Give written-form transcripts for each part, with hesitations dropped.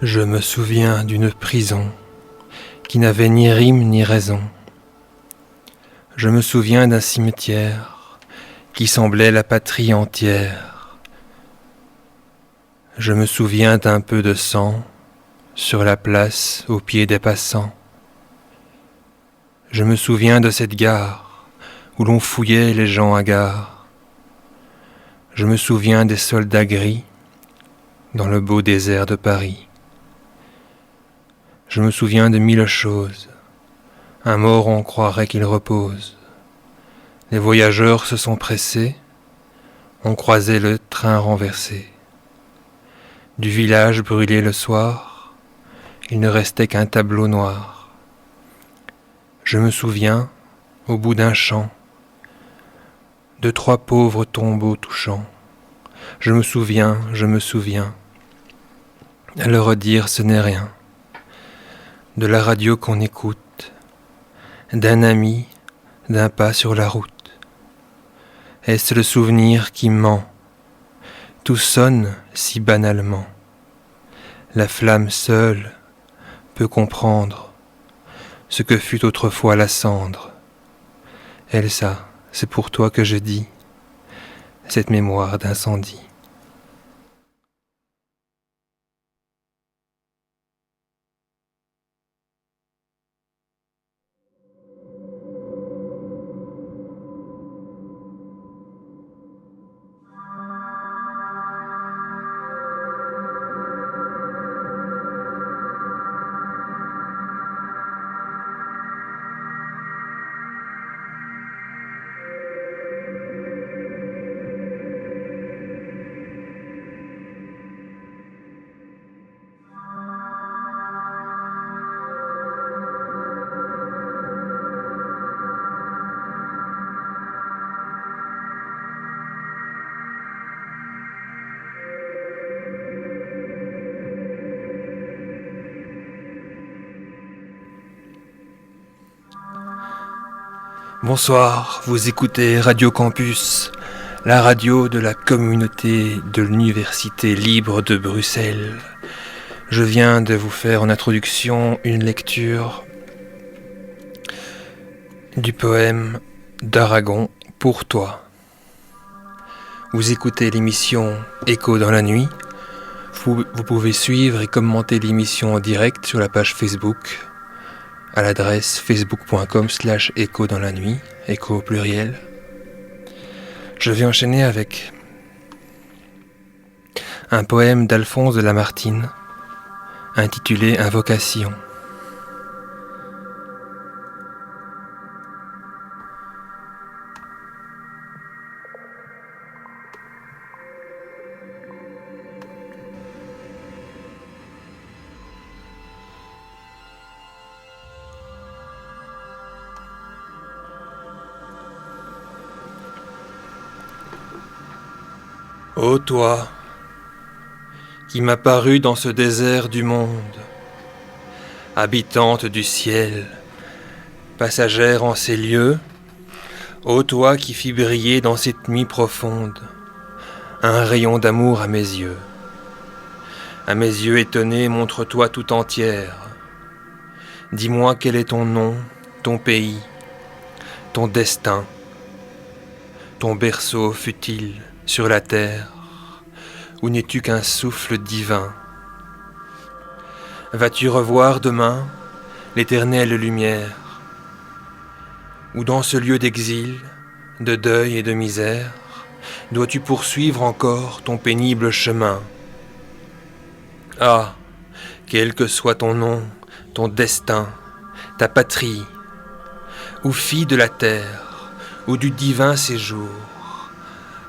Je me souviens d'une prison qui n'avait ni rime ni raison. Je me souviens d'un cimetière qui semblait la patrie entière. Je me souviens d'un peu de sang sur la place aux pieds des passants. Je me souviens de cette gare où l'on fouillait les gens hagards. Je me souviens des soldats gris dans le beau désert de Paris. Je me souviens de mille choses. Un mort, on croirait qu'il repose. Les voyageurs se sont pressés, on croisait le train renversé. Du village brûlé le soir, il ne restait qu'un tableau noir. Je me souviens, au bout d'un champ, de trois pauvres tombeaux touchants. Je me souviens, à le redire ce n'est rien. De la radio qu'on écoute, d'un ami, d'un pas sur la route. Est-ce le souvenir qui ment? Tout sonne si banalement. La flamme seule peut comprendre ce que fut autrefois la cendre. Elsa, c'est pour toi que je dis cette mémoire d'incendie. Bonsoir, vous écoutez Radio Campus, la radio de la communauté de l'Université libre de Bruxelles. Je viens de vous faire en introduction une lecture du poème d'Aragon pour toi. Vous écoutez l'émission Écho dans la nuit. Vous pouvez suivre et commenter l'émission en direct sur la page Facebook à l'adresse facebook.com/écho dans la nuit, écho au pluriel. Je vais enchaîner avec un poème d'Alphonse de Lamartine intitulé Invocation. Ô toi, qui m'as paru dans ce désert du monde, habitante du ciel, passagère en ces lieux, ô toi qui fis briller dans cette nuit profonde un rayon d'amour à mes yeux. À mes yeux étonnés, montre-toi tout entière. Dis-moi quel est ton nom, ton pays, ton destin, ton berceau fut-il sur la terre, où n'es-tu qu'un souffle divin? Vas-tu revoir demain l'éternelle lumière? Ou dans ce lieu d'exil, de deuil et de misère, dois-tu poursuivre encore ton pénible chemin? Ah, quel que soit ton nom, ton destin, ta patrie, ou fille de la terre, ou du divin séjour,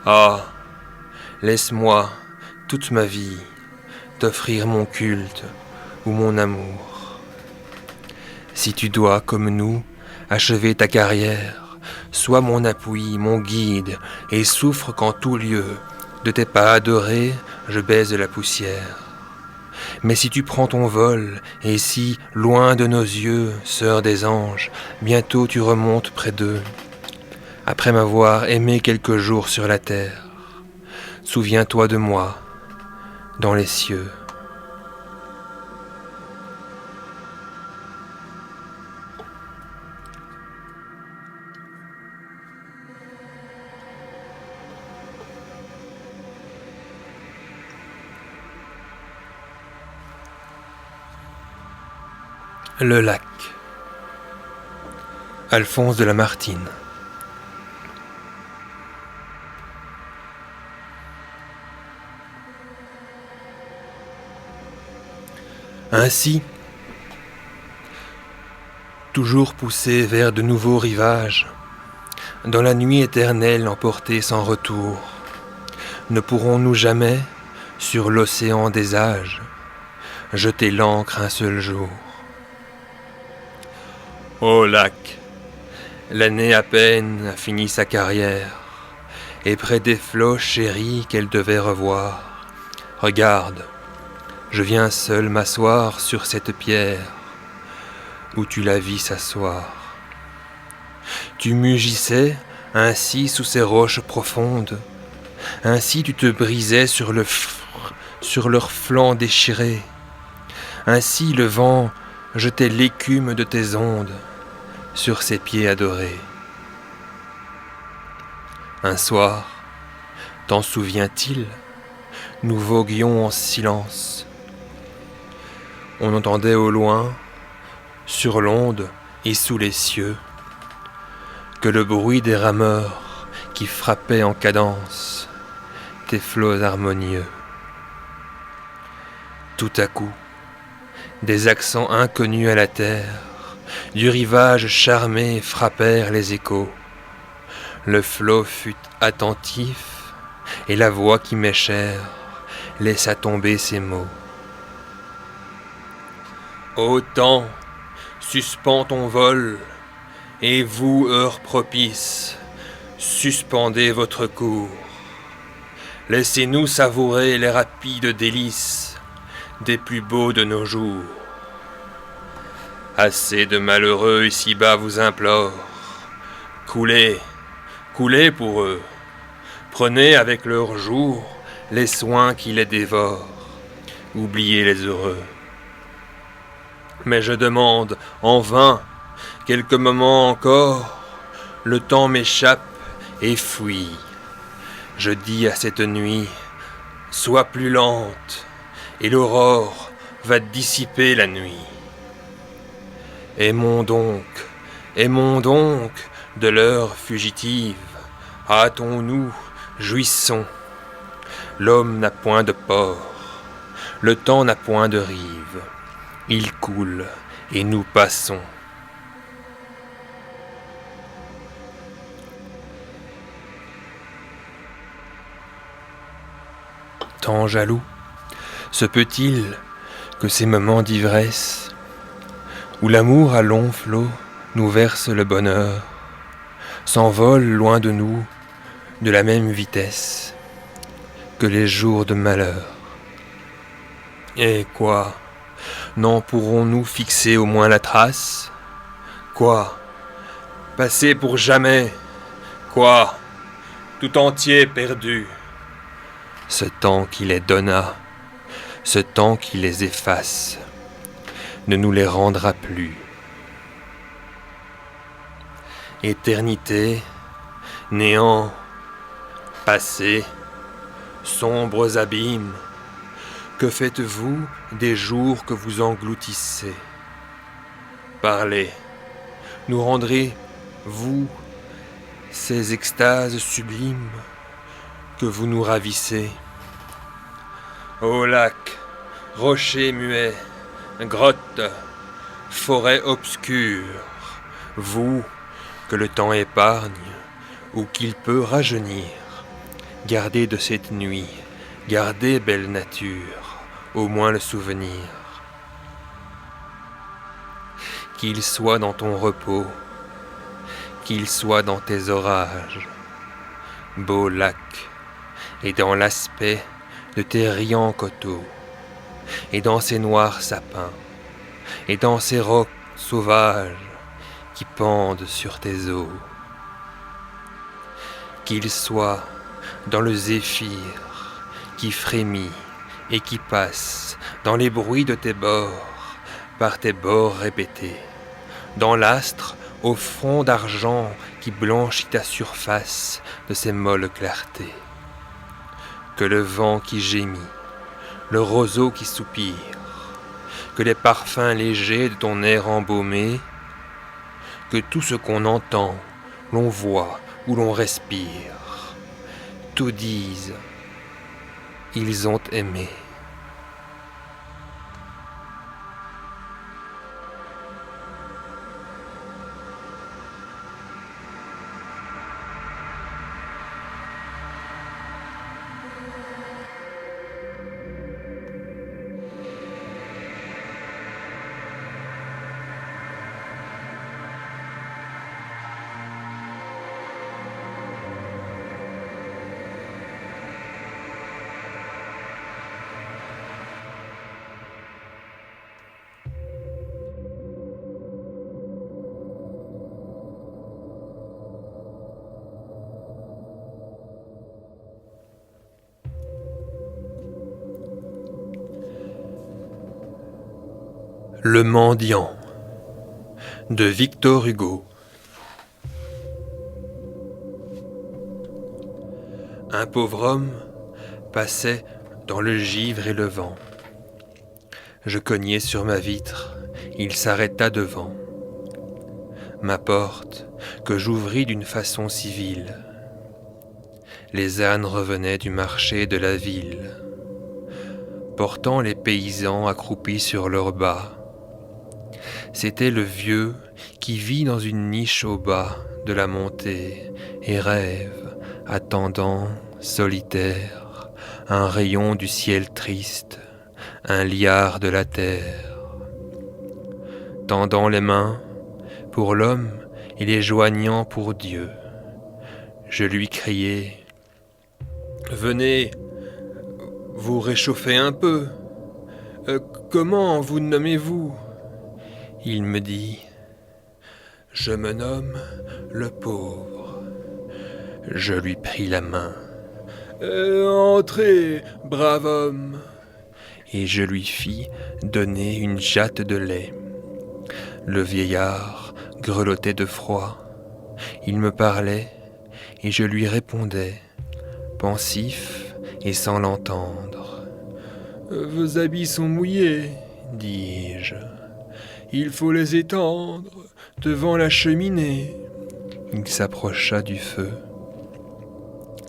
ah, laisse-moi toute ma vie t'offrir mon culte ou mon amour. Si tu dois, comme nous, achever ta carrière, sois mon appui, mon guide, et souffre qu'en tout lieu, de tes pas adorés, je baise la poussière. Mais si tu prends ton vol, et si, loin de nos yeux, sœur des anges, bientôt tu remontes près d'eux, après m'avoir aimé quelques jours sur la terre, souviens-toi de moi dans les cieux. Le lac. Alphonse de Lamartine. Ainsi, toujours poussés vers de nouveaux rivages, dans la nuit éternelle emportés sans retour, ne pourrons-nous jamais, sur l'océan des âges, jeter l'ancre un seul jour. Ô lac, l'année à peine a fini sa carrière, et près des flots chéris qu'elle devait revoir, regarde, je viens seul m'asseoir sur cette pierre où tu la vis s'asseoir. Tu mugissais ainsi sous ces roches profondes, ainsi tu te brisais sur leurs flancs déchirés, ainsi le vent jetait l'écume de tes ondes sur ces pieds adorés. Un soir, t'en souviens-t-il, nous voguions en silence. On entendait au loin, sur l'onde et sous les cieux, que le bruit des rameurs qui frappaient en cadence tes flots harmonieux. Tout à coup, des accents inconnus à la terre, du rivage charmé frappèrent les échos. Le flot fut attentif, et la voix qui m'est chère laissa tomber ces mots. Ô temps, suspends ton vol, et vous, heures propices, suspendez votre cours. Laissez-nous savourer les rapides délices des plus beaux de nos jours. Assez de malheureux ici-bas vous implorent. Coulez, coulez pour eux. Prenez avec leur jour les soins qui les dévorent. Oubliez les heureux. Mais je demande, en vain, quelques moments encore, le temps m'échappe et fuit. Je dis à cette nuit, sois plus lente, et l'aurore va dissiper la nuit. Aimons donc de l'heure fugitive, hâtons-nous, jouissons. L'homme n'a point de port, le temps n'a point de rive. Il coule et nous passons. Tant jaloux, se peut-il que ces moments d'ivresse, où l'amour à longs flots nous verse le bonheur, s'envolent loin de nous de la même vitesse que les jours de malheur? Et quoi? N'en pourrons-nous fixer au moins la trace? Quoi? Passer pour jamais? Quoi? Tout entier perdu? Ce temps qui les donna, ce temps qui les efface, ne nous les rendra plus. Éternité, néant, passé, sombres abîmes, que faites-vous des jours que vous engloutissez? Parlez, nous rendrez-vous ces extases sublimes que vous nous ravissez? Ô lac, rocher muet, grotte, forêt obscure, vous que le temps épargne ou qu'il peut rajeunir, gardez de cette nuit, gardez belle nature, au moins le souvenir. Qu'il soit dans ton repos, qu'il soit dans tes orages, beau lac, et dans l'aspect de tes riants coteaux, et dans ces noirs sapins, et dans ces rocs sauvages qui pendent sur tes eaux. Qu'il soit dans le zéphyr qui frémit et qui passe dans les bruits de tes bords, par tes bords répétés, dans l'astre au front d'argent qui blanchit ta surface de ses molles clartés. Que le vent qui gémit, le roseau qui soupire, que les parfums légers de ton air embaumé, que tout ce qu'on entend, l'on voit ou l'on respire, tout disent, ils ont aimé. Le mendiant de Victor Hugo. Un pauvre homme passait dans le givre et le vent. Je cognai sur ma vitre, il s'arrêta devant ma porte que j'ouvris d'une façon civile. Les ânes revenaient du marché de la ville, portant les paysans accroupis sur leurs bas. C'était le vieux qui vit dans une niche au bas de la montée et rêve, attendant, solitaire, un rayon du ciel triste, un liard de la terre. Tendant les mains pour l'homme et les joignant pour Dieu, je lui criai « Venez, vous réchauffez un peu. Comment vous nommez-vous » Il me dit « Je me nomme le pauvre ». Je lui pris la main. « Entrez, brave homme !» Et je lui fis donner une jatte de lait. Le vieillard grelottait de froid. Il me parlait et je lui répondais, pensif et sans l'entendre. « Vos habits sont mouillés, dis-je. Il faut les étendre devant la cheminée. » Il s'approcha du feu.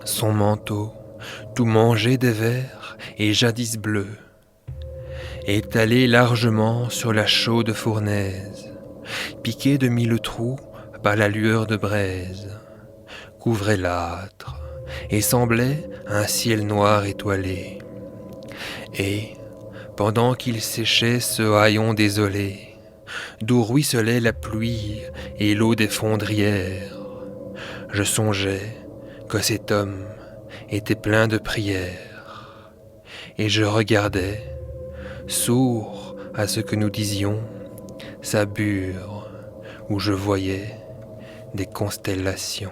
Son manteau, tout mangé des vers et jadis bleu, étalé largement sur la chaude fournaise, piqué de mille trous par la lueur de braise, couvrait l'âtre et semblait un ciel noir étoilé. Et, pendant qu'il séchait ce haillon désolé, d'où ruisselait la pluie et l'eau des fondrières, je songeais que cet homme était plein de prières, et je regardais, sourd à ce que nous disions, sa bure où je voyais des constellations.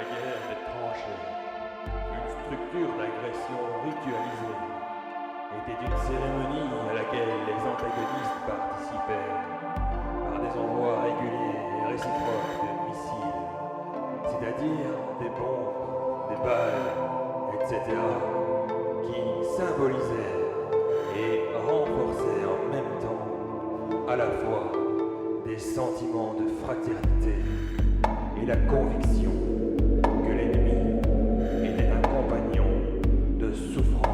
guerre des tranchées, une structure d'agression ritualisée, était une cérémonie à laquelle les antagonistes participèrent par des envois réguliers et réciproques de missiles, c'est-à-dire des bombes, des balles, etc., qui symbolisaient et renforçaient en même temps à la fois des sentiments de fraternité et la conviction que l'ennemi était un compagnon de souffrance.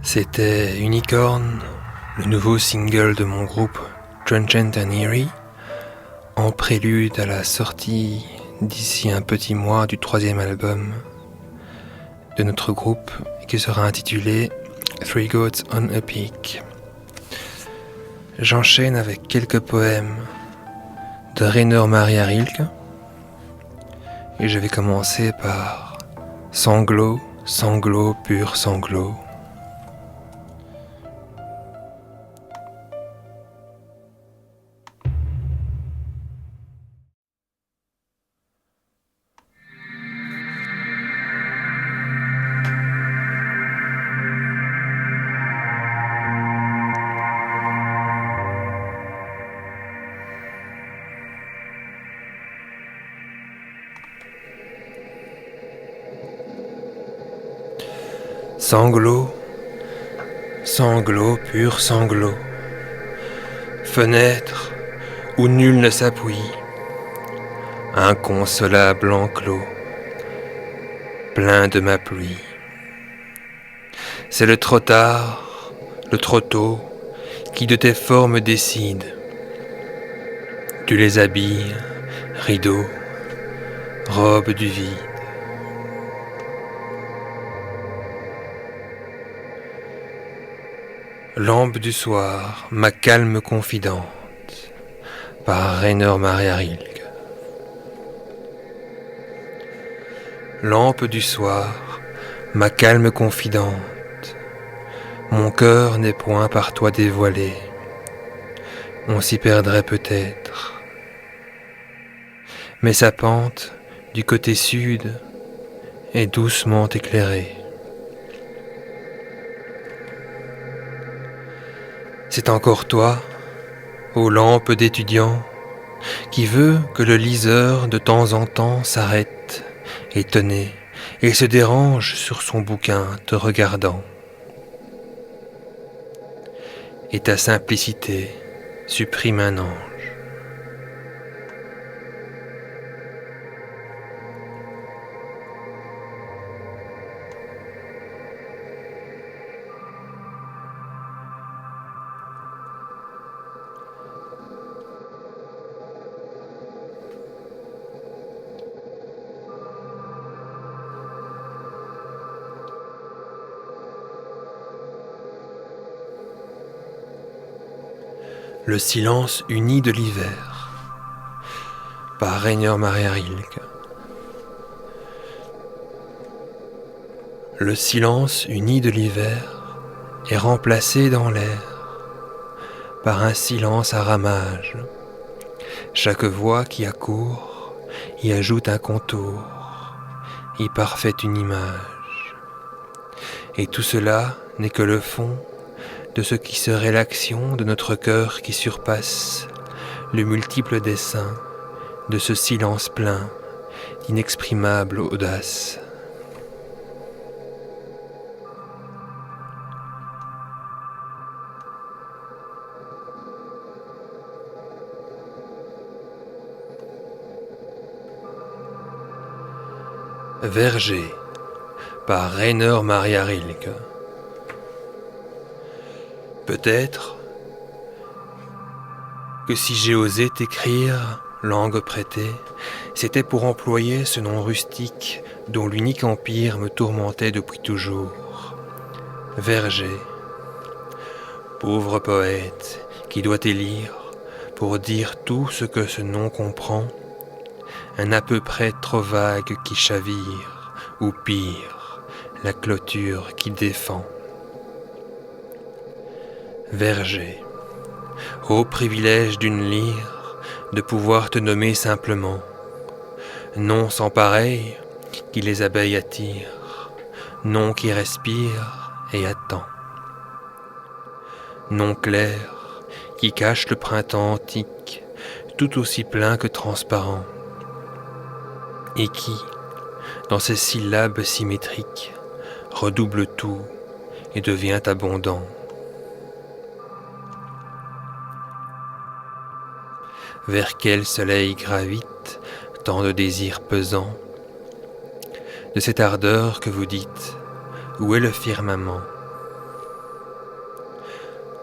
C'était Unicorn, le nouveau single de mon groupe Transient and Eerie, en prélude à la sortie d'ici un petit mois du 3e album de notre groupe qui sera intitulé Three Goats on a Peak. J'enchaîne avec quelques poèmes de Rainer Maria Rilke et je vais commencer par Sanglot, sanglot, pur sanglot. Sanglot, sanglot, pur sanglot, fenêtre où nul ne s'appuie, inconsolable enclos, plein de ma pluie. C'est le trop tard, le trop tôt, qui de tes formes décide. Tu les habilles, rideaux, robes du vide. Lampe du soir, ma calme confidente, par Rainer Maria Rilke. Lampe du soir, ma calme confidente, mon cœur n'est point par toi dévoilé, on s'y perdrait peut-être. Mais sa pente, du côté sud est doucement éclairée. C'est encore toi, aux lampes d'étudiant, qui veut que le liseur de temps en temps s'arrête, étonné, et se dérange sur son bouquin te regardant. Et ta simplicité supprime un ange. Le silence uni de l'hiver, par Rainer Maria Rilke. Le silence uni de l'hiver est remplacé dans l'air par un silence à ramages. Chaque voix qui accourt y ajoute un contour, y parfait une image. Et tout cela n'est que le fond de ce qui serait l'action de notre cœur qui surpasse le multiple dessein de ce silence plein d'inexprimable audace. Verger, par Rainer Maria Rilke. Peut-être que si j'ai osé t'écrire, langue prêtée, c'était pour employer ce nom rustique dont l'unique empire me tourmentait depuis toujours. Verger, pauvre poète qui doit élire, pour dire tout ce que ce nom comprend, un à peu près trop vague qui chavire, ou pire, la clôture qui défend. Verger, ô privilège d'une lyre de pouvoir te nommer simplement, nom sans pareil qui les abeilles attirent, nom qui respire et attend, nom clair qui cache le printemps antique, tout aussi plein que transparent, et qui, dans ses syllabes symétriques, redouble tout et devient abondant. Vers quel soleil gravite tant de désirs pesants, de cette ardeur que vous dites, où est le firmament?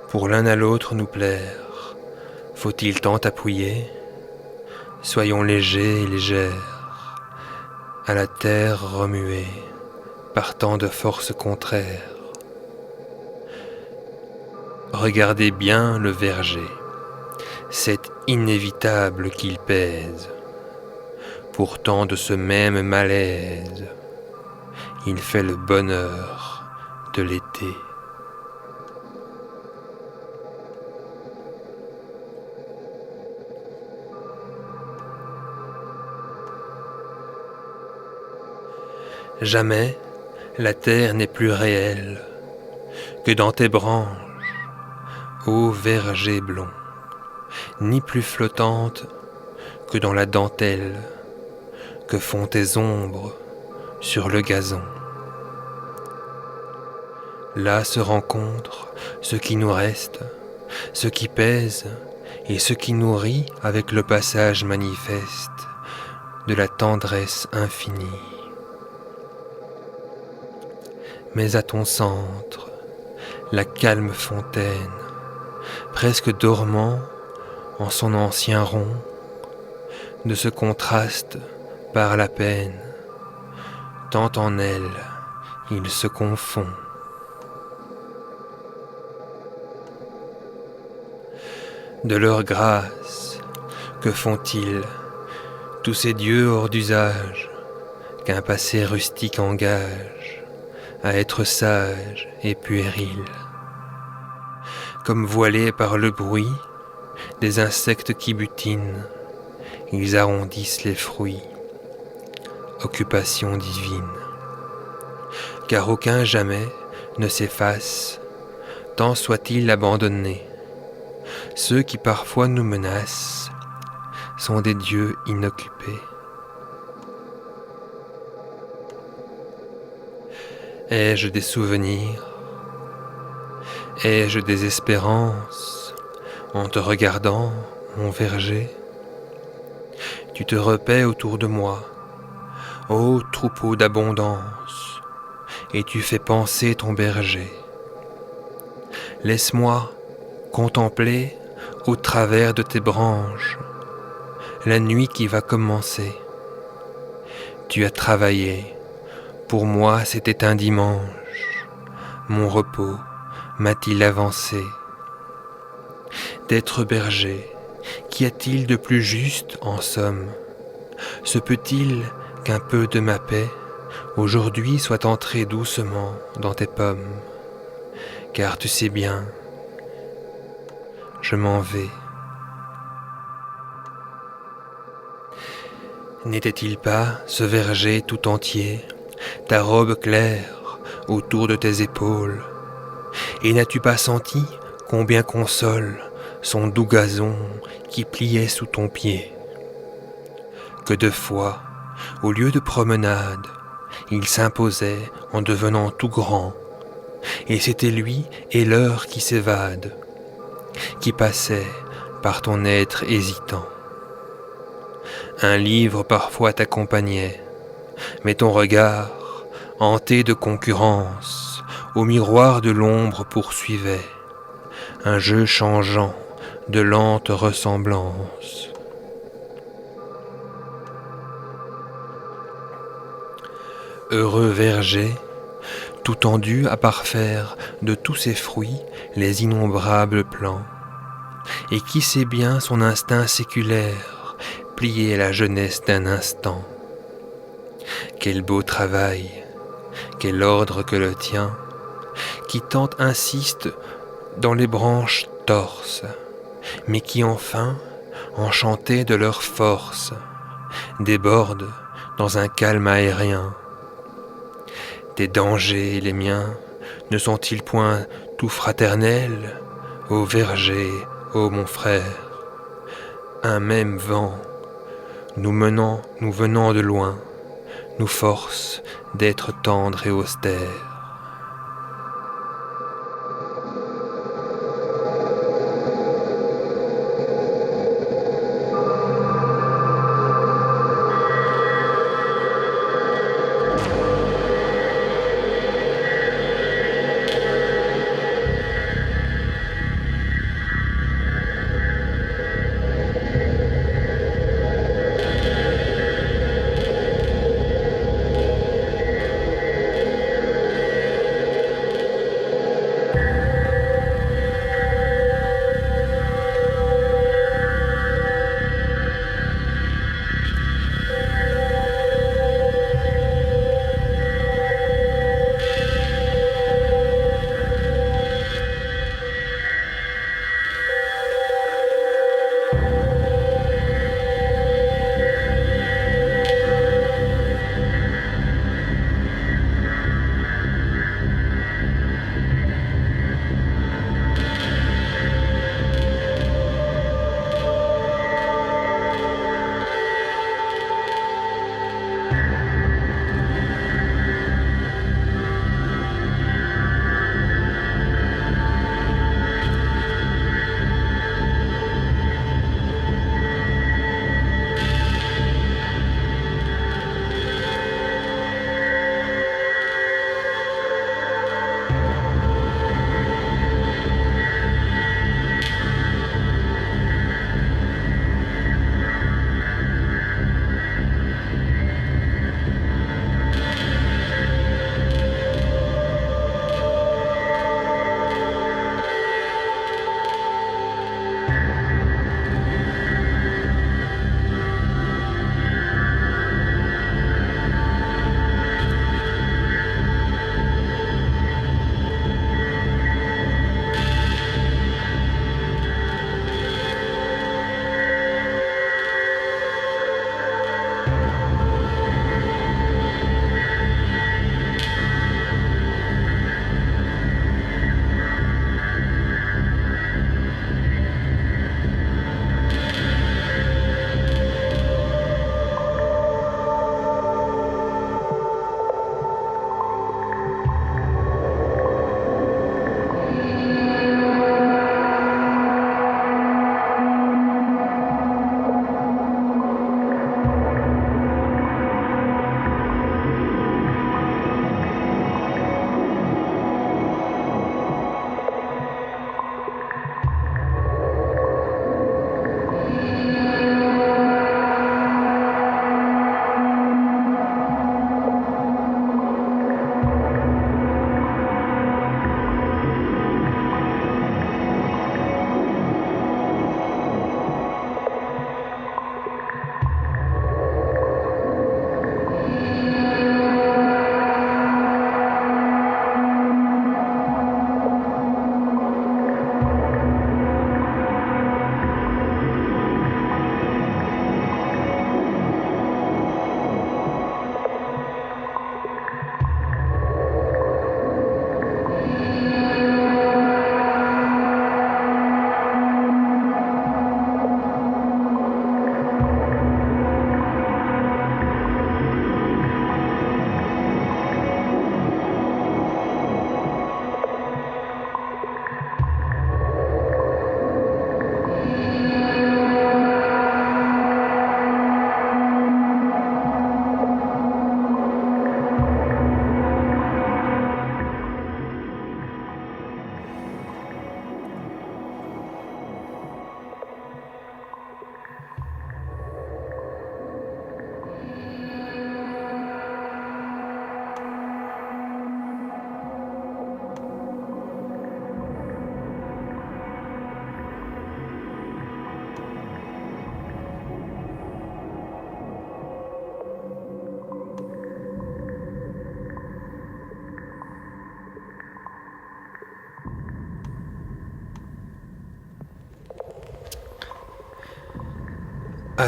Pour l'un à l'autre nous plaire, faut-il tant appuyer? Soyons légers et légères, à la terre remuée, par tant de forces contraires. Regardez bien le verger, c'est inévitable qu'il pèse. Pourtant de ce même malaise, il fait le bonheur de l'été. Jamais la terre n'est plus réelle que dans tes branches, ô verger blond, ni plus flottante que dans la dentelle que font tes ombres sur le gazon. Là se rencontrent ce qui nous reste, ce qui pèse et ce qui nourrit avec le passage manifeste de la tendresse infinie. Mais à ton centre, la calme fontaine, presque dormant en son ancien rond, de ce contraste par la peine, tant en elle il se confond. De leur grâce, que font-ils, tous ces dieux hors d'usage, qu'un passé rustique engage à être sage et puéril, comme voilés par le bruit des insectes qui butinent, ils arrondissent les fruits, occupation divine. Car aucun jamais ne s'efface, tant soit-il abandonné. Ceux qui parfois nous menacent sont des dieux inoccupés. Ai-je des souvenirs? Ai-je des espérances en te regardant, mon verger? Tu te repais autour de moi, ô troupeau d'abondance, et tu fais penser ton berger. Laisse-moi contempler au travers de tes branches la nuit qui va commencer. Tu as travaillé, pour moi c'était un dimanche, mon repos m'a-t-il avancé? D'être berger, qu'y a-t-il de plus juste en somme? Se peut-il qu'un peu de ma paix aujourd'hui soit entré doucement dans tes pommes? Car tu sais bien, je m'en vais. N'était-il pas ce verger tout entier, ta robe claire autour de tes épaules? Et n'as-tu pas senti combien console son doux gazon qui pliait sous ton pied? Que de fois, au lieu de promenade, il s'imposait en devenant tout grand, et c'était lui et l'heure qui s'évade, qui passait par ton être hésitant. Un livre parfois t'accompagnait, mais ton regard, hanté de concurrence, au miroir de l'ombre poursuivait un jeu changeant de lente ressemblance. Heureux verger, tout tendu à parfaire de tous ses fruits les innombrables plans, et qui sait bien son instinct séculaire plier la jeunesse d'un instant. Quel beau travail, quel ordre que le tien, qui tant insiste dans les branches torses, mais qui enfin, enchantés de leur force, débordent dans un calme aérien. Tes dangers et les miens ne sont-ils point tout fraternels, ô verger, ô mon frère? Un même vent, nous venant de loin, nous force d'être tendres et austères.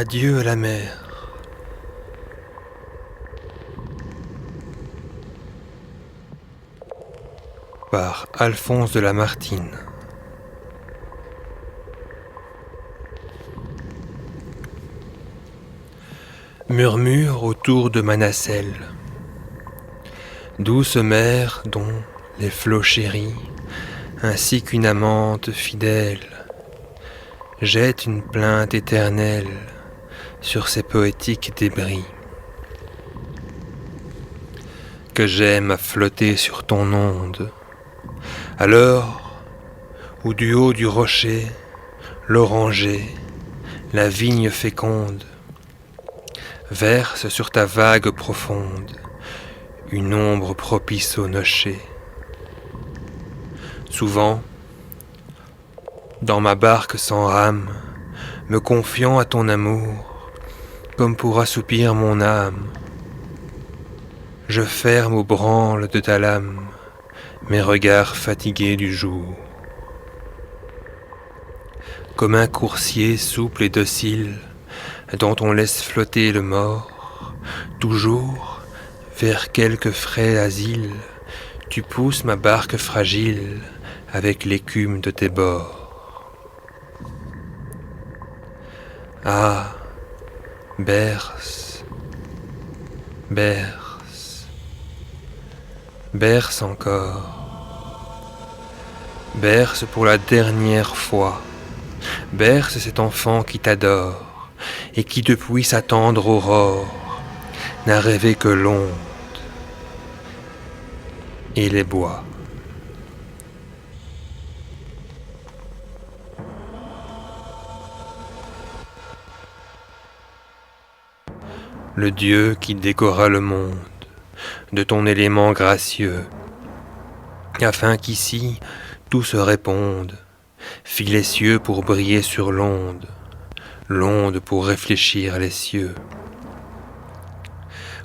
Adieu à la mer. Par Alphonse de Lamartine. Murmure autour de ma nacelle, douce mer dont les flots chéris, ainsi qu'une amante fidèle, jettent une plainte éternelle sur ces poétiques débris. Que j'aime à flotter sur ton onde, à l'heure où du haut du rocher, l'oranger, la vigne féconde, verse sur ta vague profonde une ombre propice au nocher. Souvent, dans ma barque sans rame, me confiant à ton amour, comme pour assoupir mon âme, je ferme aux branles de ta lame mes regards fatigués du jour. Comme un coursier souple et docile, dont on laisse flotter le mort, toujours vers quelque frais asile, tu pousses ma barque fragile avec l'écume de tes bords. Ah, berce, berce, berce encore, berce pour la dernière fois, berce cet enfant qui t'adore, et qui depuis sa tendre aurore n'a rêvé que l'onde et les bois. Le Dieu qui décora le monde de ton élément gracieux, afin qu'ici tout se réponde, fit les cieux pour briller sur l'onde, l'onde pour réfléchir les cieux.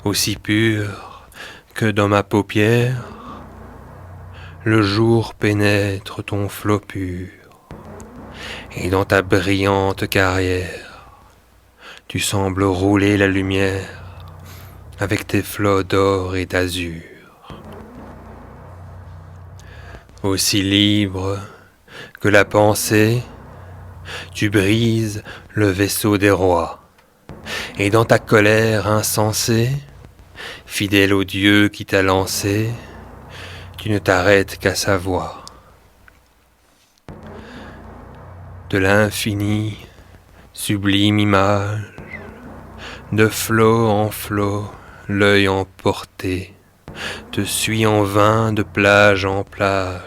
Aussi pur que dans ma paupière, le jour pénètre ton flot pur, et dans ta brillante carrière, tu sembles rouler la lumière avec tes flots d'or et d'azur. Aussi libre que la pensée, tu brises le vaisseau des rois, et dans ta colère insensée, fidèle au Dieu qui t'a lancé, tu ne t'arrêtes qu'à sa voix. De l'infini, sublime image, de flot en flot, l'œil emporté, te suit en vain de plage en plage.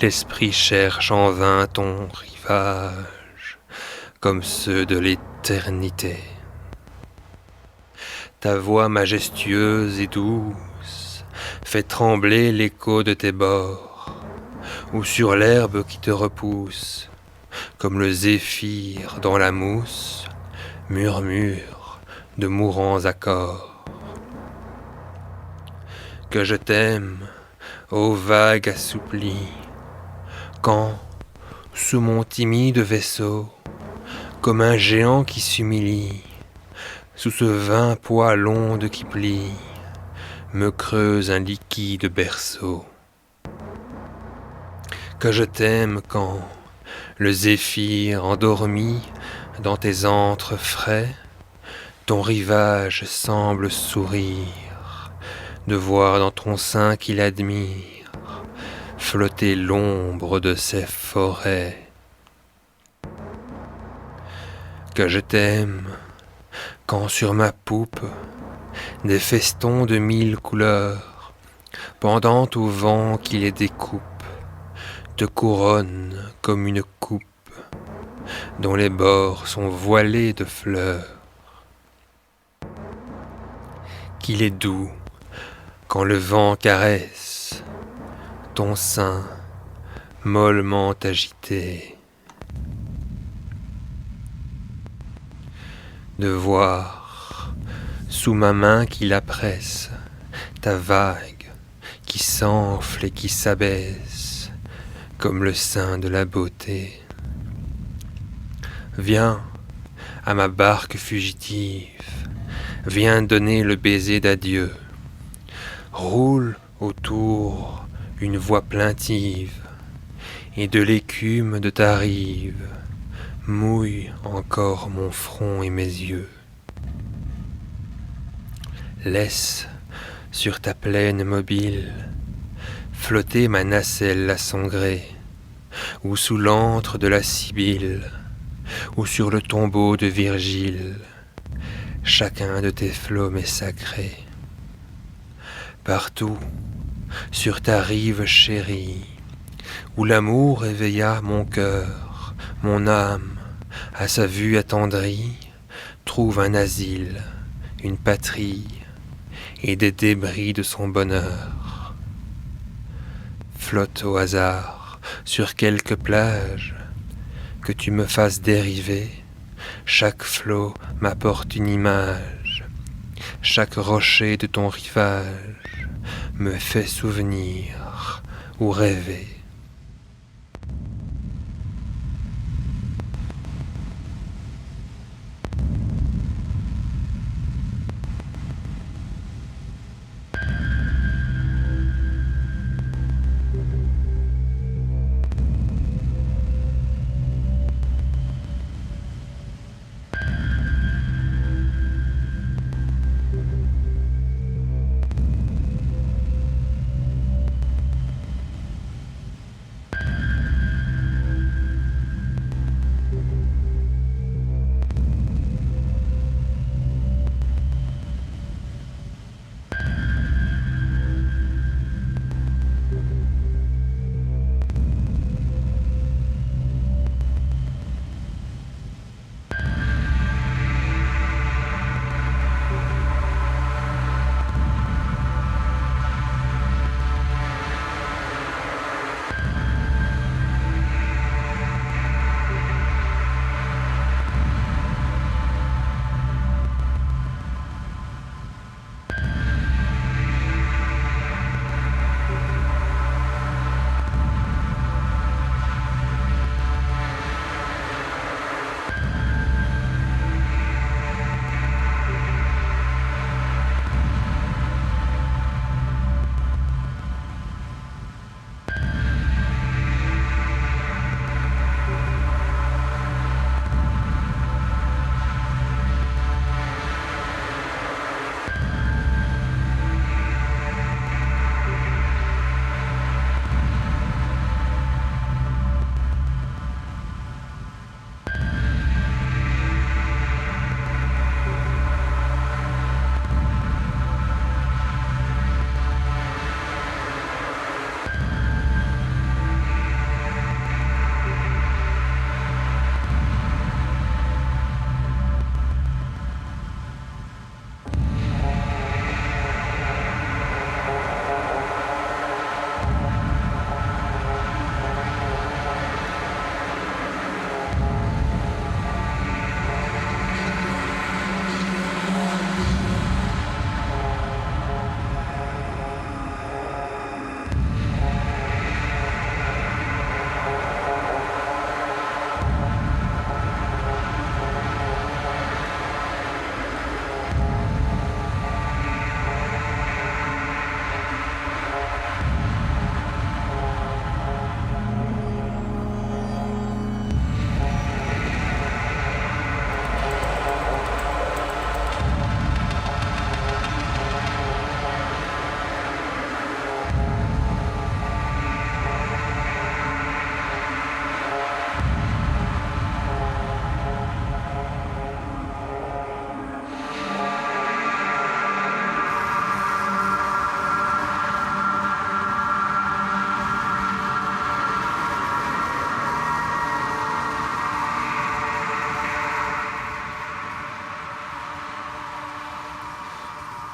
L'esprit cherche en vain ton rivage, comme ceux de l'éternité. Ta voix majestueuse et douce fait trembler l'écho de tes bords, ou sur l'herbe qui te repousse, comme le zéphyr dans la mousse, murmure de mourants accords. Que je t'aime, ô vague assouplie, quand, sous mon timide vaisseau, comme un géant qui s'humilie, sous ce vain poids l'onde qui plie, me creuse un liquide berceau. Que je t'aime quand, le zéphyr endormi dans tes antres frais, ton rivage semble sourire, de voir dans ton sein qu'il admire flotter l'ombre de ses forêts. Que je t'aime quand sur ma poupe des festons de 1000 couleurs, pendant au vent qui les découpe, te couronnent comme une coupe dont les bords sont voilés de fleurs. Qu'il est doux quand le vent caresse ton sein mollement agité, de voir sous ma main qui la presse ta vague qui s'enfle et qui s'abaisse comme le sein de la beauté. Viens à ma barque fugitive, viens donner le baiser d'adieu. Roule autour une voix plaintive, et de l'écume de ta rive mouille encore mon front et mes yeux. Laisse sur ta plaine mobile flotter ma nacelle à son gré, ou sous l'antre de la Sibylle, ou sur le tombeau de Virgile. Chacun de tes flots m'est sacré. Partout, sur ta rive chérie, où l'amour éveilla mon cœur, mon âme, à sa vue attendrie, trouve un asile, une patrie, et des débris de son bonheur. Flotte au hasard sur quelque plage, que tu me fasses dériver, chaque flot m'apporte une image, chaque rocher de ton rivage me fait souvenir ou rêver.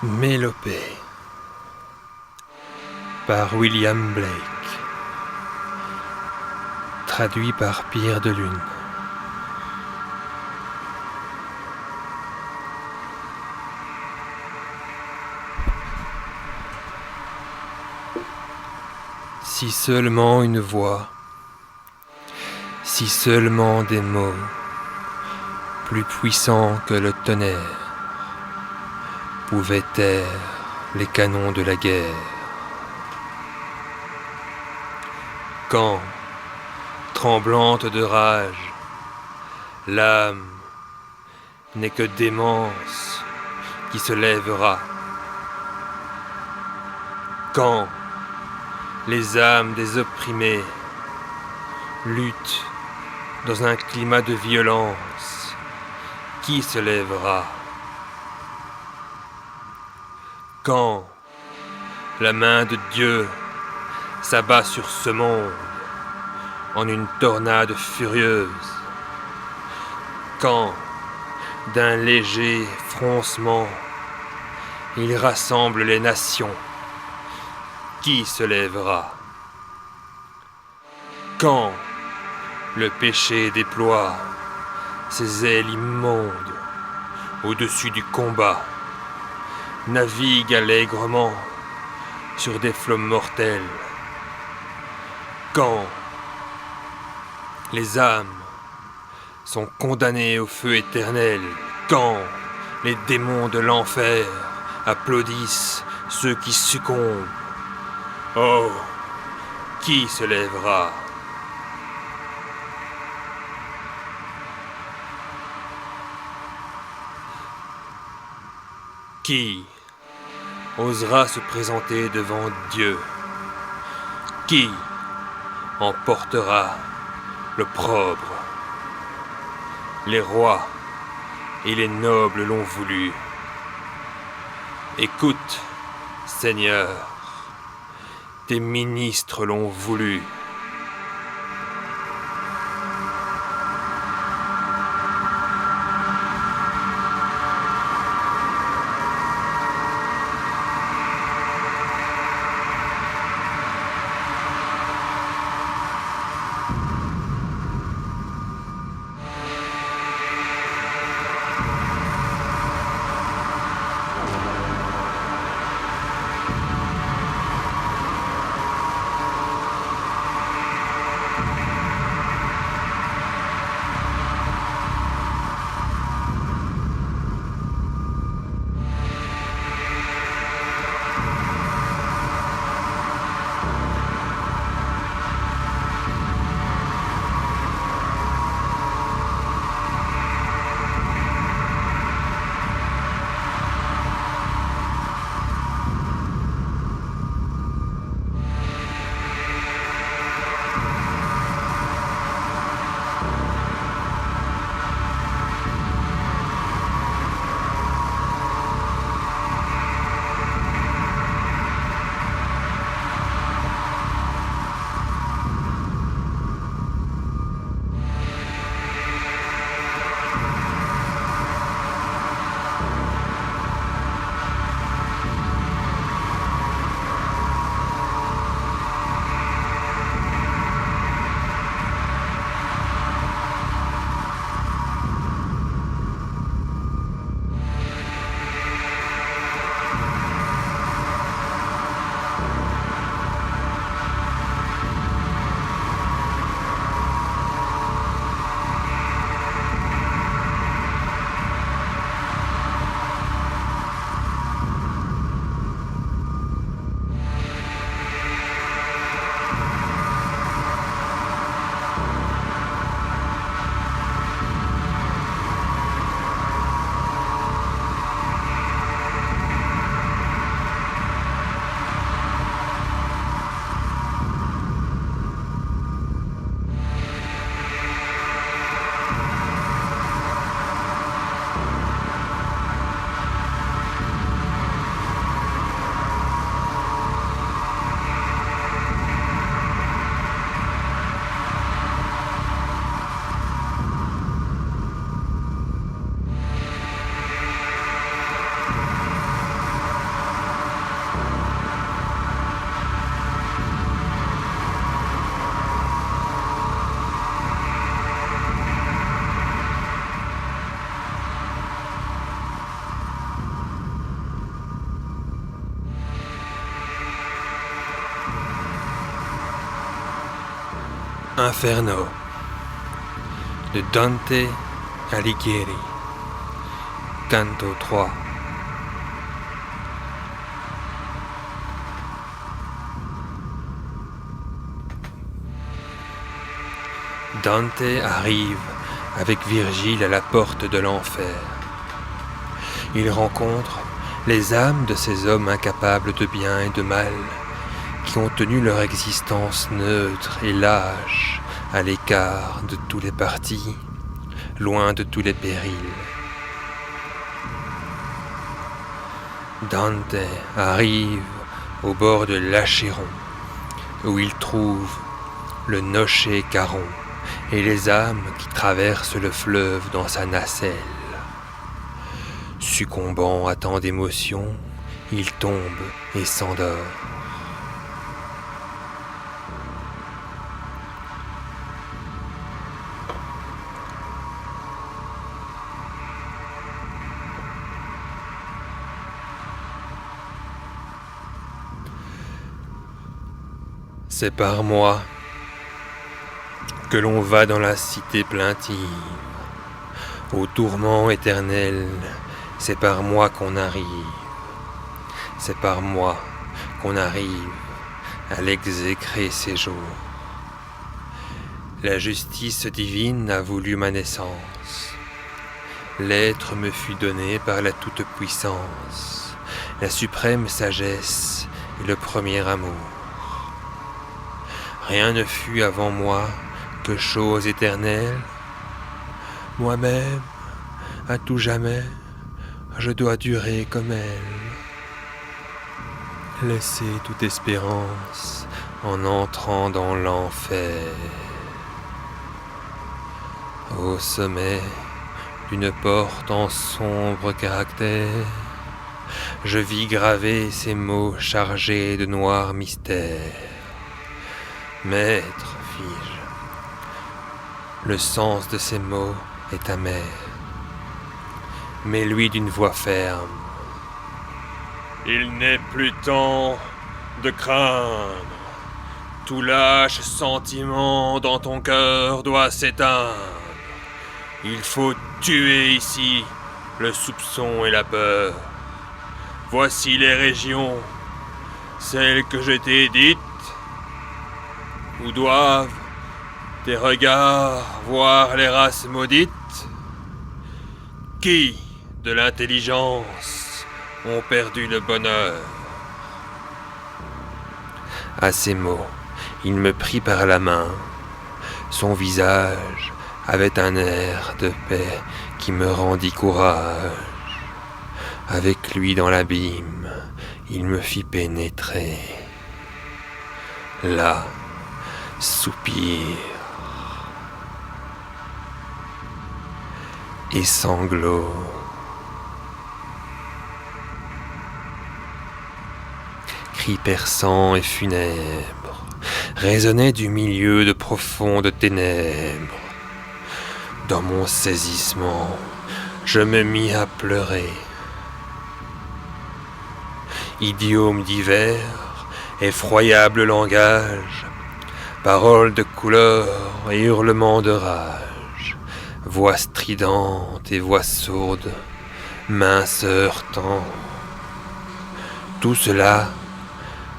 Mélopée par William Blake, traduit par Pierre de Lune. Si seulement une voix, si seulement des mots plus puissant que le tonnerre, pouvait taire les canons de la guerre. Quand, tremblante de rage, l'âme n'est que démence qui se lèvera. Quand les âmes des opprimés luttent dans un climat de violence, qui se lèvera? Quand la main de Dieu s'abat sur ce monde en une tornade furieuse, quand d'un léger froncement il rassemble les nations, qui se lèvera? Quand le péché déploie ses ailes immondes au-dessus du combat, navigue allègrement sur des flots mortels, quand les âmes sont condamnées au feu éternel, quand les démons de l'enfer applaudissent ceux qui succombent, oh, qui se lèvera? Qui osera se présenter devant Dieu? Qui emportera l'opprobre? Les rois et les nobles l'ont voulu. Écoute, Seigneur, tes ministres l'ont voulu. Inferno de Dante Alighieri, Canto 3. Dante arrive avec Virgile à la porte de l'enfer. Il rencontre les âmes de ces hommes incapables de bien et de mal, qui ont tenu leur existence neutre et lâche, à l'écart de tous les partis, loin de tous les périls. Dante arrive au bord de l'Achéron, où il trouve le Noche Caron et les âmes qui traversent le fleuve dans sa nacelle. Succombant à tant d'émotions, il tombe et s'endort. C'est par moi que l'on va dans la cité plaintive, au tourment éternel, c'est par moi qu'on arrive, c'est par moi qu'on arrive à l'exécré séjour. La justice divine a voulu ma naissance, l'être me fut donné par la toute-puissance, la suprême sagesse et le premier amour. Rien ne fut avant moi que chose éternelle. Moi-même, à tout jamais, je dois durer comme elle. Laisser toute espérance en entrant dans l'enfer. Au sommet d'une porte en sombre caractère, je vis graver ces mots chargés de noirs mystères. Maître, fis-je, le sens de ces mots est amer, mais lui d'une voix ferme. Il n'est plus temps de craindre. Tout lâche sentiment dans ton cœur doit s'éteindre. Il faut tuer ici le soupçon et la peur. Voici les régions, celles que je t'ai dites, où doivent tes regards voir les races maudites, qui, de l'intelligence, ont perdu le bonheur. À ces mots, il me prit par la main. Son visage avait un air de paix qui me rendit courage. Avec lui dans l'abîme, il me fit pénétrer. Là, soupir et sanglots. Cris perçants et funèbres résonnaient du milieu de profondes ténèbres. Dans mon saisissement, je me mis à pleurer. Idiomes divers, effroyable langage, paroles de couleur et hurlements de rage, voix stridente et voix sourde, mains se heurtant. Tout cela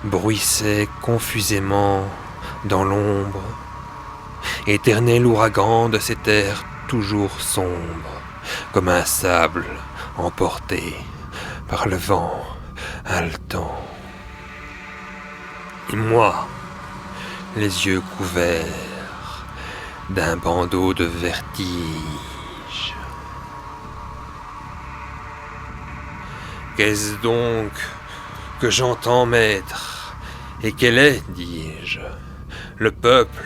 bruissait confusément dans l'ombre, éternel ouragan de ces terres toujours sombres, comme un sable emporté par le vent haletant. Et moi, les yeux couverts d'un bandeau de vertige. Qu'est-ce donc que j'entends, maître, et quel est, dis-je, le peuple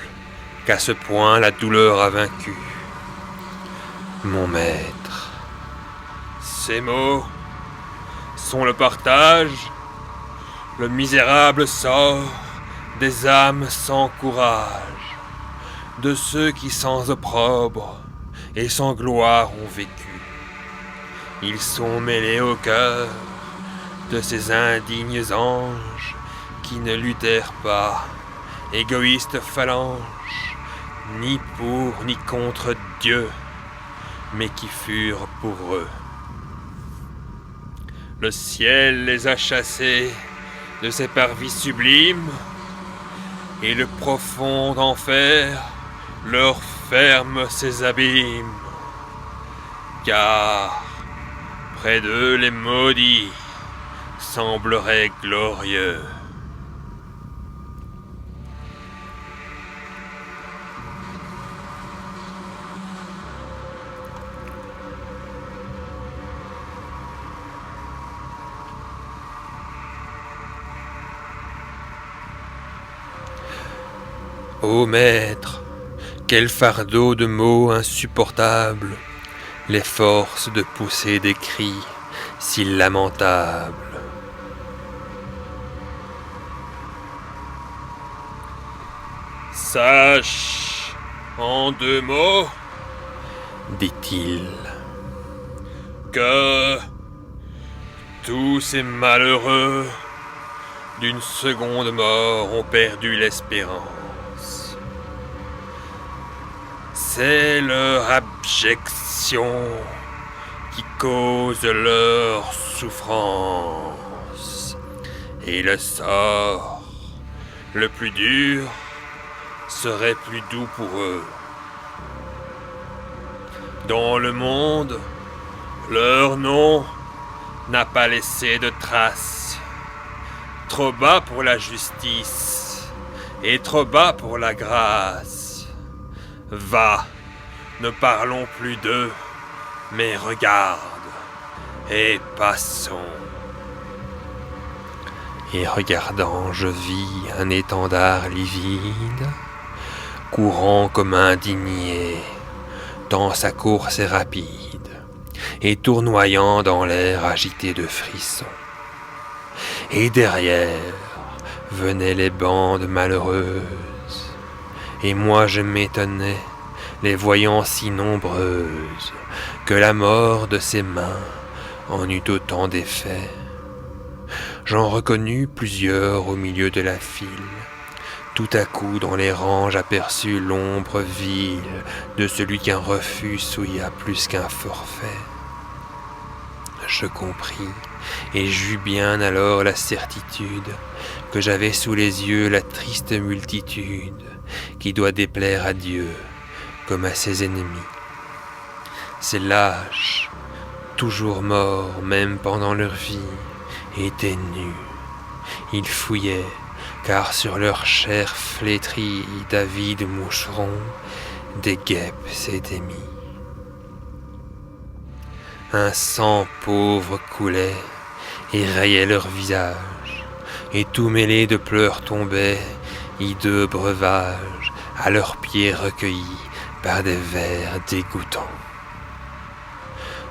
qu'à ce point la douleur a vaincu? Mon maître, ces mots sont le partage, le misérable sort des âmes sans courage, de ceux qui sans opprobre et sans gloire ont vécu. Ils sont mêlés au cœur de ces indignes anges qui ne luttèrent pas, égoïstes phalanges, ni pour ni contre Dieu, mais qui furent pour eux. Le ciel les a chassés de ces parvis sublimes, et le profond enfer leur ferme ses abîmes. Car près d'eux les maudits sembleraient glorieux. Ô maître, quel fardeau de mots insupportables les force de pousser des cris si lamentables. Sache, en 2 mots, dit-il, que tous ces malheureux d'une seconde mort ont perdu l'espérance. C'est leur abjection qui cause leur souffrance, et le sort le plus dur serait plus doux pour eux. Dans le monde, leur nom n'a pas laissé de traces. Trop bas pour la justice et trop bas pour la grâce. Va, ne parlons plus d'eux, mais regarde et passons. Et regardant, je vis un étendard livide, courant comme indigné dans sa course rapide, et tournoyant dans l'air agité de frissons. Et derrière venaient les bandes malheureuses, et moi je m'étonnais, les voyant si nombreuses, que la mort de ses mains en eut autant d'effets. J'en reconnus plusieurs au milieu de la file. Tout à coup, dans les rangs, j'aperçus l'ombre vile de celui qu'un refus souilla plus qu'un forfait. Je compris, et j'eus bien alors la certitude que j'avais sous les yeux la triste multitude qui doit déplaire à Dieu comme à ses ennemis. Ces lâches, toujours morts même pendant leur vie, étaient nus. Ils fouillaient, car sur leur chair flétrie d'avides moucherons, des guêpes s'étaient mis. Un sang pauvre coulait et rayait leur visage, et tout mêlé de pleurs tombait, hideux breuvages, à leurs pieds recueillis par des vers dégoûtants.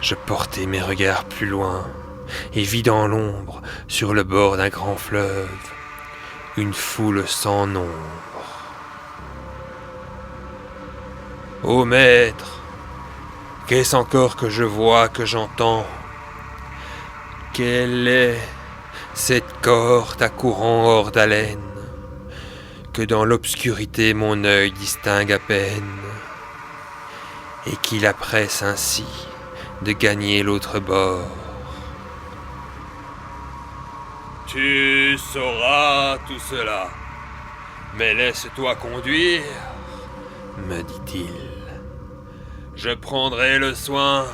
Je portai mes regards plus loin, et vis dans l'ombre, sur le bord d'un grand fleuve, une foule sans nombre. Ô maître, qu'est-ce encore que je vois, que j'entends? Quelle est cette cohorte accourant hors d'haleine, que dans l'obscurité mon œil distingue à peine, et qui la presse ainsi de gagner l'autre bord? Tu sauras tout cela, mais laisse-toi conduire, me dit-il. Je prendrai le soin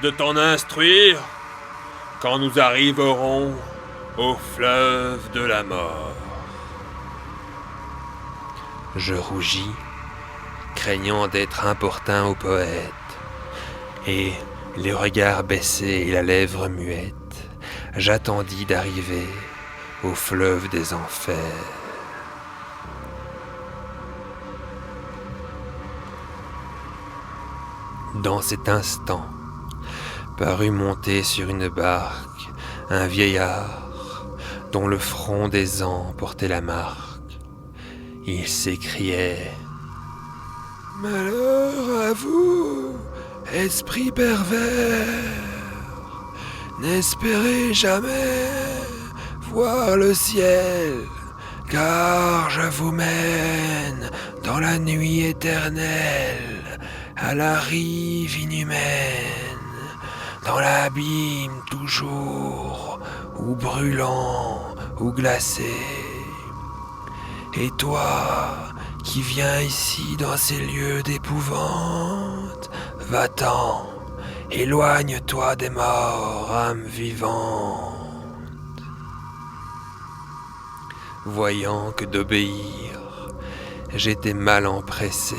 de t'en instruire quand nous arriverons au fleuve de la mort. Je rougis, craignant d'être importun au poète, et, les regards baissés et la lèvre muette, j'attendis d'arriver au fleuve des enfers. Dans cet instant, parut monter sur une barque un vieillard dont le front des ans portait la marque. Il s'écriait: « Malheur à vous, esprit pervers, n'espérez jamais voir le ciel, car je vous mène dans la nuit éternelle à la rive inhumaine, dans l'abîme toujours, ou brûlant, ou glacé. Et toi, qui viens ici dans ces lieux d'épouvante, va-t'en, éloigne-toi des morts, âme vivante. Voyant que d'obéir, j'étais mal empressé.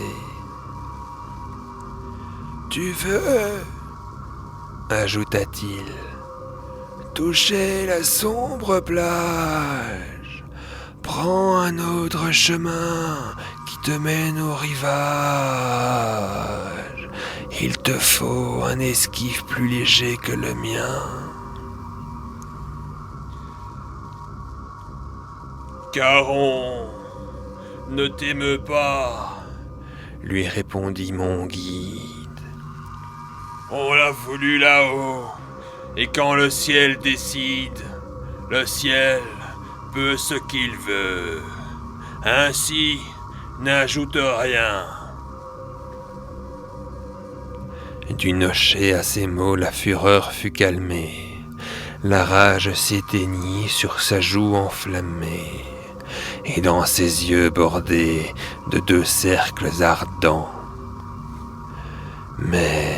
Tu veux, ajouta-t-il, toucher la sombre plage? Prends un autre chemin qui te mène au rivage. Il te faut un esquif plus léger que le mien. Caron, ne t'émeus pas, lui répondit mon guide. On l'a voulu là-haut, et quand le ciel décide, le ciel peut ce qu'il veut. Ainsi, n'ajoute rien. Du nocher à ces mots, la fureur fut calmée. La rage s'éteignit sur sa joue enflammée, et dans ses yeux bordés de 2 cercles ardents. Mais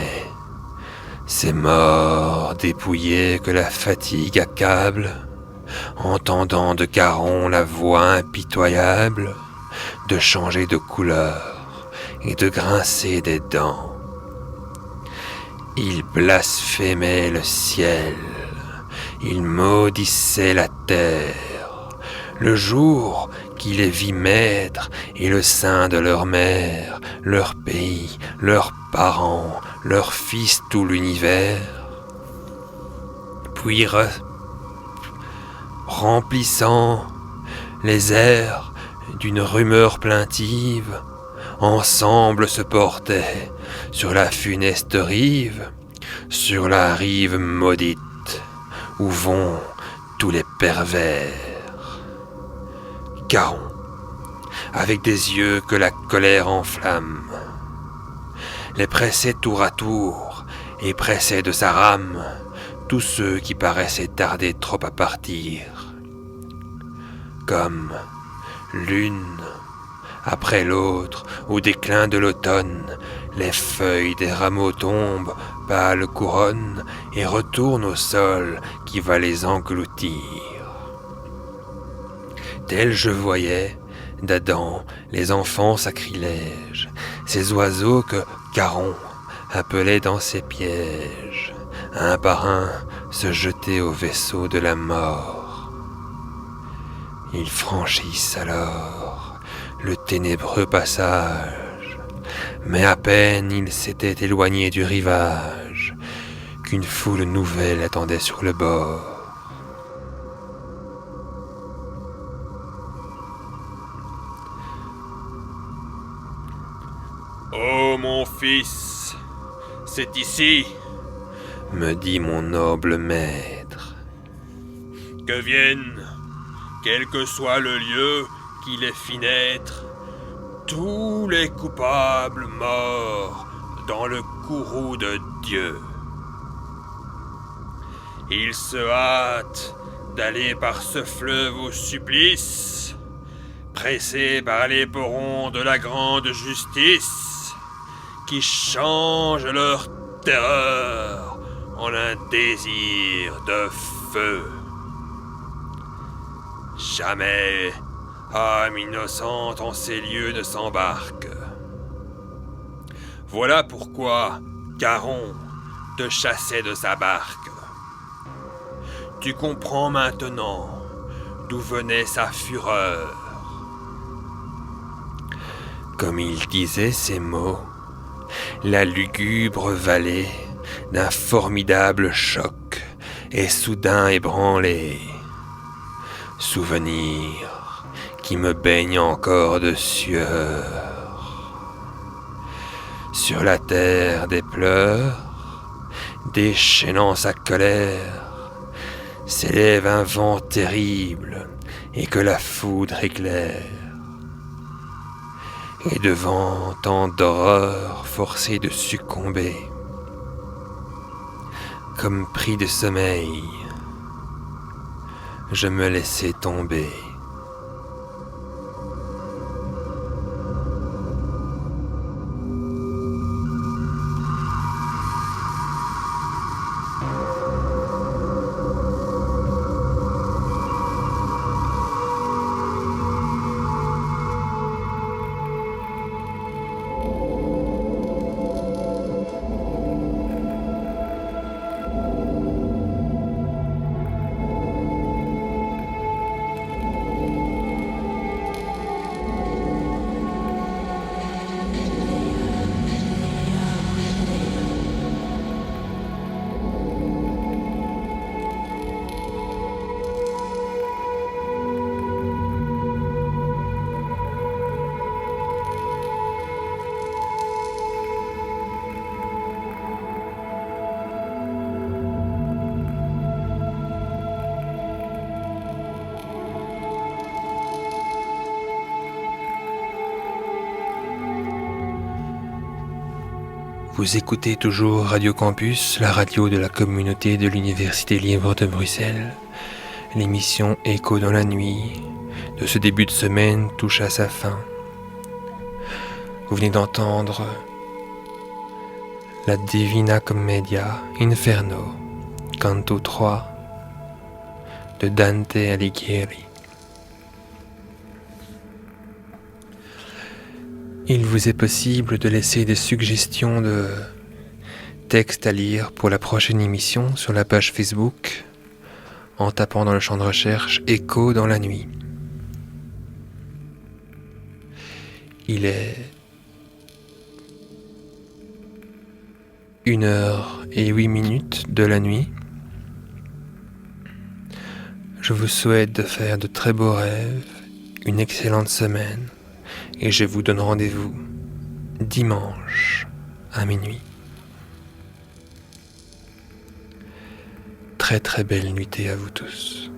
ces morts dépouillés que la fatigue accable, entendant de Caron la voix impitoyable, de changer de couleur et de grincer des dents, il blasphémait le ciel, il maudissait la terre, le jour qui les vit maîtres et le sein de leur mère, leur pays, leurs parents, leurs fils, tout l'univers. Puis remplissant les airs d'une rumeur plaintive, ensemble se portaient sur la funeste rive, sur la rive maudite où vont tous les pervers. Caron, avec des yeux que la colère enflamme, les pressait tour à tour et pressait de sa rame tous ceux qui paraissaient tarder trop à partir. Comme l'une après l'autre, au déclin de l'automne, les feuilles des rameaux tombent, pâles couronnes, et retournent au sol qui va les engloutir. Tel je voyais, d'Adam, les enfants sacrilèges, ces oiseaux que Caron appelait dans ses pièges, un par un se jeter au vaisseau de la mort. Ils franchissent alors le ténébreux passage, mais à peine ils s'étaient éloignés du rivage qu'une foule nouvelle attendait sur le bord. Oh mon fils, c'est ici, me dit mon noble maître, que viennent, quel que soit le lieu qui les fit naître, tous les coupables morts dans le courroux de Dieu. Ils se hâtent d'aller par ce fleuve au supplice, pressés par l'éperon de la grande justice, qui change leur terreur en un désir de feu. Jamais âme innocente en ces lieux ne s'embarque. Voilà pourquoi Caron te chassait de sa barque. Tu comprends maintenant d'où venait sa fureur. Comme il disait ces mots, la lugubre vallée d'un formidable choc est soudain ébranlée. Souvenir qui me baigne encore de sueur. Sur la terre des pleurs, déchaînant sa colère, s'élève un vent terrible et que la foudre éclaire. Et devant tant d'horreurs forcé de succomber, comme pris de sommeil, je me laissais tomber. Vous écoutez toujours Radio Campus, la radio de la communauté de l'Université libre de Bruxelles. L'émission Écho dans la nuit de ce début de semaine touche à sa fin. Vous venez d'entendre la Divina Commedia Inferno, Canto 3 de Dante Alighieri. Il vous est possible de laisser des suggestions de textes à lire pour la prochaine émission sur la page Facebook en tapant dans le champ de recherche Écho dans la nuit. Il est 1h08 de la nuit. Je vous souhaite de faire de très beaux rêves, une excellente semaine. Et je vous donne rendez-vous dimanche à minuit. Très très belle nuitée à vous tous.